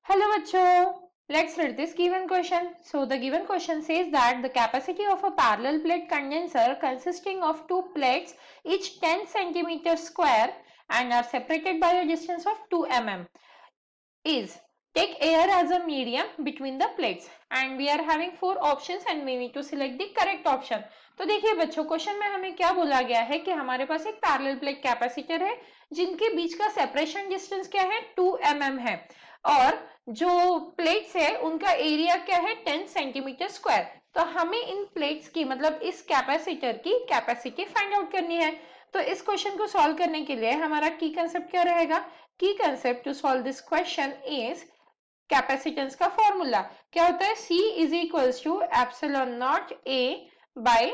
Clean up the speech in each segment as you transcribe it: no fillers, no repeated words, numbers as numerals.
Hello bachcho, let's read this given question. So the given question says that the capacity of a parallel plate condenser consisting of two plates each 10 centimeters square and are separated by a distance of 2 mm is take air as a medium between the plates and we are having four options and we need to select the correct option. तो देखिए बच्चों question में हमें क्या बोला गया है कि हमारे पास एक पैरेलल प्लेट कैपेसिटर है जिनके बीच का सेपरेशन डिस्टेंस क्या है 2 mm है और जो प्लेट्स है उनका एरिया क्या है 10 सेंटीमीटर स्क्वायर। तो हमें इन प्लेट्स की मतलब इस कैपेसिटर की कैपेसिटी फाइंड आउट करनी है। तो इस क्वेश्चन को सॉल्व करने के लिए हमारा की कंसेप्ट क्या रहेगा? की concept to solve this question is capacitance का फॉर्मूला क्या होता है? C is equals to epsilon naught A by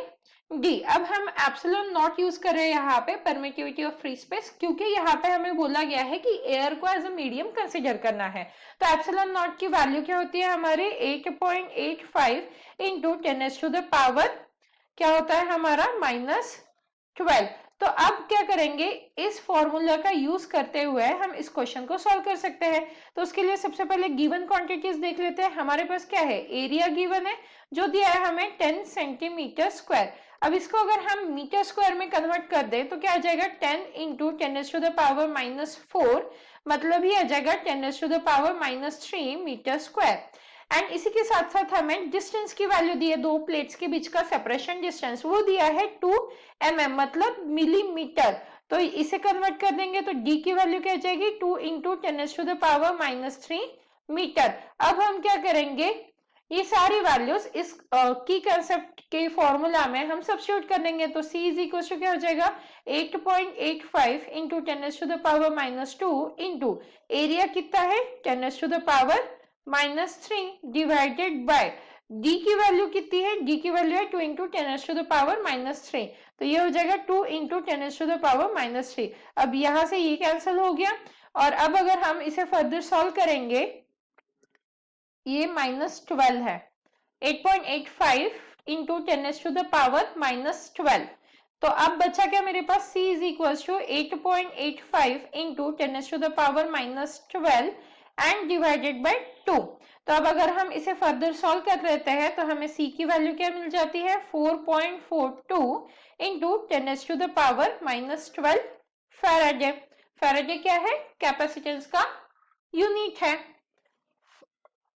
D। अब हम एप्सिलॉन नॉट यूज कर रहे हैं यहाँ पे परमिटिविटी ऑफ फ्री स्पेस, क्योंकि यहाँ पे हमें बोला गया है कि एयर को एज अ मीडियम कंसिडर करना है। तो एप्सिलॉन नॉट की वैल्यू क्या होती है हमारे 8.85 इंटू 10 टू द पावर क्या होता है हमारा -12। तो अब क्या करेंगे, इस फॉर्मूला का यूज करते हुए हम इस क्वेश्चन को सॉल्व कर सकते हैं। तो उसके लिए सबसे पहले गिवन क्वांटिटीज देख लेते हैं। हमारे पास क्या है? एरिया गिवन है जो दिया है हमें 10 सेंटीमीटर स्क्वायर। अब इसको अगर हम मीटर स्क्वायर में कन्वर्ट कर दें तो क्या आ जाएगा? 10 इंटू 10 टू द पावर -4 मतलब ही आ जाएगा 10 to the power -3 metre square. And इसी के साथ साथ हमें डिस्टेंस की वैल्यू दी है, दो प्लेट्स के बीच का सेपरेशन डिस्टेंस वो दिया है 2 mm मतलब मिलीमीटर। तो इसे कन्वर्ट कर देंगे तो d की वैल्यू क्या जाएगी? 2 into 10 to the power -3 metre. अब हम क्या करेंगे, ये सारी वैल्यूज इस की कंसेप्ट के फॉर्मूला में हम सब्स्टिट्यूट कर देंगे। तो c इज इक्वल टू क्या हो जाएगा? 8.85 into 10 to the power -2 into area कितना है 10 to the power -3 divided by d की वैल्यू कितनी है? d की वैल्यू है 2 इंटू 10 टू द पावर -3। तो ये हो जाएगा 2 इंटू 10 टू द पावर -3। अब यहां से ये कैंसिल हो गया और अब अगर हम इसे फर्दर सॉल्व करेंगे, ये -12 है, 8.85 इंटू 10 टू द पावर -12। तो अब बचा क्या मेरे पास? c is equal to 8.85 into 10 to the power -12 and divided by 2। तो अब अगर हम इसे फर्दर सॉल्व कर लेते हैं तो हमें c की वैल्यू क्या मिल जाती है? 4.42 into 10 to the power -12 faraday. Faraday क्या है? कैपेसिटेंस का यूनिट है।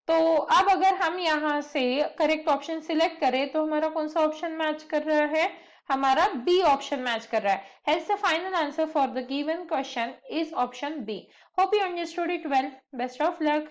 तो अब अगर हम यहाँ से करेक्ट ऑप्शन सिलेक्ट करें तो हमारा कौन सा ऑप्शन मैच कर रहा है? हमारा बी ऑप्शन मैच कर रहा है। Hence the final answer for the given question is option B. Hope you understood it well. Best of luck.